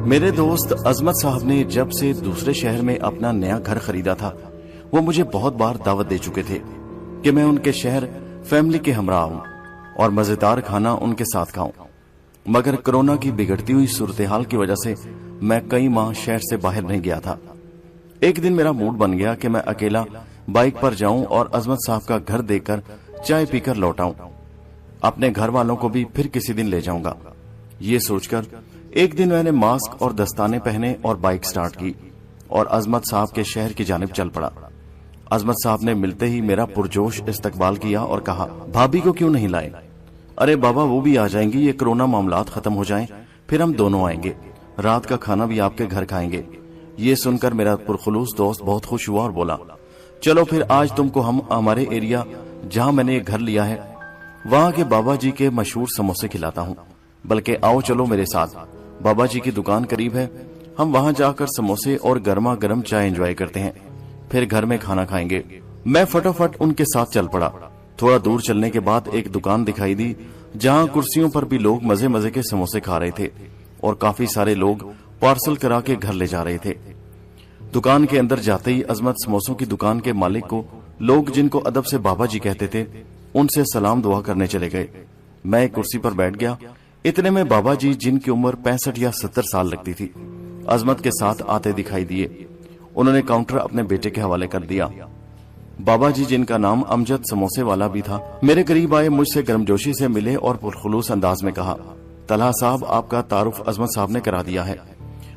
میرے دوست عظمت صاحب نے جب سے دوسرے شہر میں اپنا نیا گھر خریدا تھا وہ مجھے بہت بار دعوت دے چکے تھے کہ میں ان کے شہر فیملی کے ہمراہ ہوں اور مزیدار کھانا ان کے ساتھ کھاؤں، مگر کورونا کی بگڑتی ہوئی صورتحال کی وجہ سے میں کئی ماہ شہر سے باہر نہیں گیا تھا۔ ایک دن میرا موڈ بن گیا کہ میں اکیلا بائک پر جاؤں اور عظمت صاحب کا گھر دیکھ کر چائے پی کر لوٹاؤں، اپنے گھر والوں کو بھی پھر کسی دن لے جاؤں گا۔ یہ سوچ کر ایک دن میں نے ماسک اور دستانے پہنے اور بائک سٹارٹ کی اور عظمت صاحب کے شہر کی جانب چل پڑا۔ عظمت صاحب نے ملتے ہی میرا پرجوش استقبال کیا اور کہا، بھابھی کو کیوں نہیں لائے؟ ارے بابا وہ بھی آ جائیں گی، یہ کورونا معاملات ختم ہو جائیں پھر ہم دونوں آئیں گے، رات کا کھانا بھی آپ کے گھر کھائیں گے۔ یہ سن کر میرا پرخلوص دوست بہت خوش ہوا اور بولا، چلو پھر آج تم کو ہم ہمارے ایریا جہاں میں نے یہ گھر لیا ہے وہاں کے بابا جی کے مشہور سموسے کھلاتا ہوں، بلکہ آؤ چلو میرے ساتھ، بابا جی کی دکان قریب ہے، ہم وہاں جا کر سموسے اور گرما گرم چائے انجوائے کرتے ہیں، پھر گھر میں کھانا کھائیں گے۔ میں فٹافٹ ان کے ساتھ چل پڑا۔ تھوڑا دور چلنے کے بعد ایک دکان دکھائی دی جہاں کرسیوں پر بھی لوگ مزے مزے کے سموسے کھا رہے تھے اور کافی سارے لوگ پارسل کرا کے گھر لے جا رہے تھے۔ دکان کے اندر جاتے ہی عظمت سموسوں کی دکان کے مالک کو لوگ جن کو ادب سے بابا جی کہتے تھے ان سے سلام دعا کرنے چلے گئے۔ میں ایک کرسی پر بیٹھ گیا، اتنے میں بابا جی جن کی عمر 65 یا 70 سال لگتی تھی عظمت کے ساتھ آتے دکھائی دیے۔ انہوں نے کاؤنٹر اپنے بیٹے کے حوالے کر دیا۔ بابا جی جن کا نام امجد سموسے والا بھی تھا میرے قریب آئے، مجھ سے گرمجوشی سے ملے اور پرخلوص انداز میں کہا، طلحہ صاحب آپ کا تعارف عظمت صاحب نے کرا دیا ہے،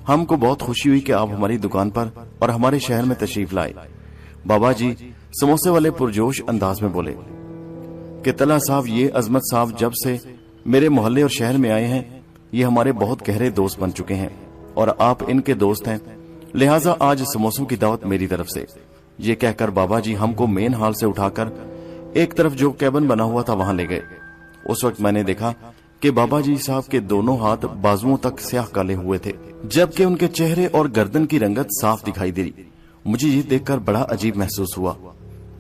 ہم کو بہت خوشی ہوئی کہ آپ ہماری دکان پر اور ہمارے شہر میں تشریف لائے۔ بابا جی سموسے والے پرجوش انداز میں بولے کہ طلحہ صاحب یہ عظمت صاحب جب سے میرے محلے اور شہر میں آئے ہیں یہ ہمارے بہت گہرے دوست بن چکے ہیں اور آپ ان کے دوست ہیں، لہٰذا آج سموسوں کی دعوت میری طرف سے۔ یہ کہہ کر بابا جی ہم کو مین ہال سے اٹھا کر ایک طرف جو کیبن بنا ہوا تھا وہاں لے گئے۔ اس وقت میں نے دیکھا کہ بابا جی صاحب کے دونوں ہاتھ بازوؤں تک سیاہ کالے ہوئے تھے جبکہ ان کے چہرے اور گردن کی رنگت صاف دکھائی دی۔ مجھے یہ دیکھ کر بڑا عجیب محسوس ہوا۔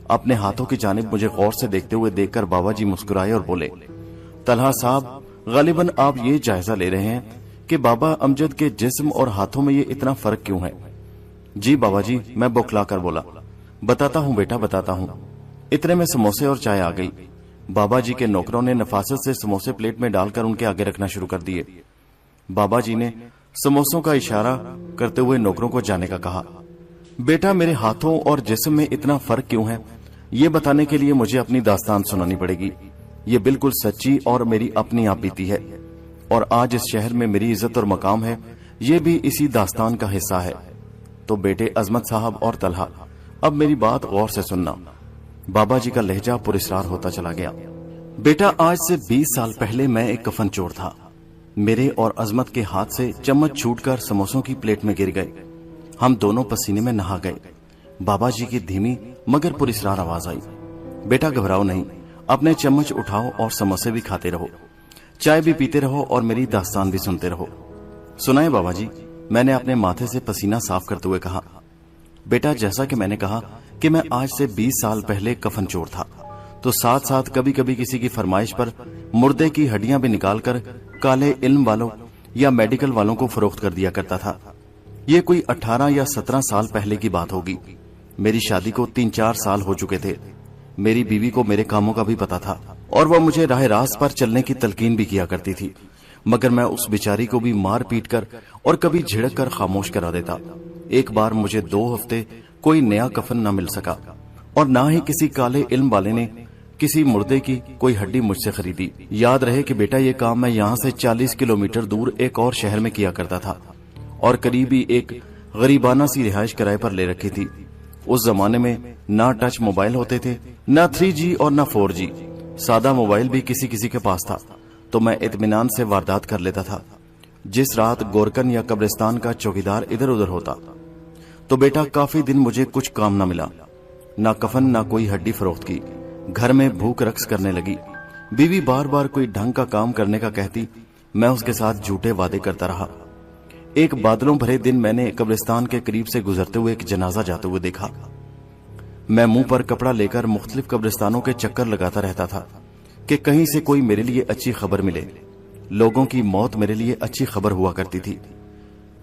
اپنے ہاتھوں کی جانب مجھے غور سے دیکھتے ہوئے دیکھ کر بابا جی مسکرائے اور بولے، طلحہ صاحب غالباً آپ یہ جائزہ لے رہے ہیں کہ بابا امجد کے جسم اور ہاتھوں میں یہ اتنا فرق کیوں ہے؟ جی بابا جی، میں بوکھلا کر بولا، بتاتا ہوں بیٹا بتاتا ہوں۔ اتنے میں سموسے اور چائے آ گئی۔ بابا جی کے نوکروں نے نفاست سے سموسے پلیٹ میں ڈال کر ان کے آگے رکھنا شروع کر دیے۔ بابا جی نے سموسوں کا اشارہ کرتے ہوئے نوکروں کو جانے کا کہا۔ بیٹا میرے ہاتھوں اور جسم میں اتنا فرق کیوں ہے یہ بتانے کے لیے مجھے اپنی داستان سنانی پڑے گی۔ یہ بالکل سچی اور میری اپنی آپ بیتی ہے اور آج اس شہر میں میری عزت اور مقام ہے یہ بھی اسی داستان کا حصہ ہے۔ تو بیٹے عظمت صاحب اور طلحہ اب میری بات غور سے سننا۔ بابا جی کا لہجہ پر اسرار ہوتا چلا گیا۔ بیٹا آج سے 20 سال پہلے میں ایک کفن چور تھا، میرے اور عظمت کے ہاتھ سے چمچ چھوٹ کر سموسوں کی پلیٹ میں گر گئے، ہم دونوں پسینے میں نہا گئے۔ بابا جی کی دھیمی مگر پر اسرار آواز آئی، بیٹا گھبراؤ نہیں، اپنے چمچ اٹھاؤ اور سموسے بھی کھاتے رہو، چائے بھی پیتے رہو اور میری داستان بھی سنتے رہو۔ سنائے بابا جی، میں نے اپنے ماتھے سے پسینہ صاف کرتے ہوئے کہا۔ بیٹا جیسا کہ میں نے کہا کہ میں آج سے 20 سال پہلے کفن چور تھا تو ساتھ ساتھ کبھی کبھی کسی کی فرمائش پر مردے کی ہڈیاں بھی نکال کر کالے علم والوں یا میڈیکل والوں کو فروخت کر دیا کرتا تھا۔ یہ کوئی 18 یا 17 سال پہلے کی بات ہوگی۔ میری شادی کو 3-4 سال ہو چکے تھے۔ میری بیوی کو میرے کاموں کا بھی پتا تھا اور وہ مجھے راہ راست پر چلنے کی تلقین بھی کیا کرتی تھی، مگر میں اس بیچاری کو بھی مار پیٹ کر اور کبھی جھڑک کر خاموش کرا دیتا۔ ایک بار مجھے 2 ہفتے کوئی نیا کفن نہ مل سکا اور نہ ہی کسی کالے علم والے نے کسی مردے کی کوئی ہڈی مجھ سے خریدی۔ یاد رہے کہ بیٹا یہ کام میں یہاں سے 40 کلومیٹر دور ایک اور شہر میں کیا کرتا تھا اور قریبی ایک غریبانہ سی رہائش کرائے پر لے رکھی تھی۔ اس زمانے میں نہ ٹچ موبائل ہوتے تھے، نہ 3G اور نہ 4G، سادہ موبائل بھی کسی کسی کے پاس تھا، تو میں اطمینان سے واردات کر لیتا تھا۔ جس رات گورکن یا قبرستان کا چوکیدار ادھر ادھر ہوتا تو بیٹا کافی دن مجھے کچھ کام نہ ملا، نہ کفن نہ کوئی ہڈی فروخت کی۔ گھر میں بھوک رقص کرنے لگی، بیوی بار بار کوئی ڈھنگ کا کام کرنے کا کہتی، میں اس کے ساتھ جھوٹے وعدے کرتا رہا۔ ایک بادلوں بھرے دن میں نے قبرستان کے قریب سے گزرتے ہوئے ایک جنازہ جاتے ہوئے دیکھا۔ میں منہ پر کپڑا لے کر مختلف قبرستانوں کے چکر لگاتا رہتا تھا کہ کہیں سے کوئی میرے لیے اچھی خبر ملے۔ لوگوں کی موت میرے لیے اچھی خبر ہوا کرتی تھی۔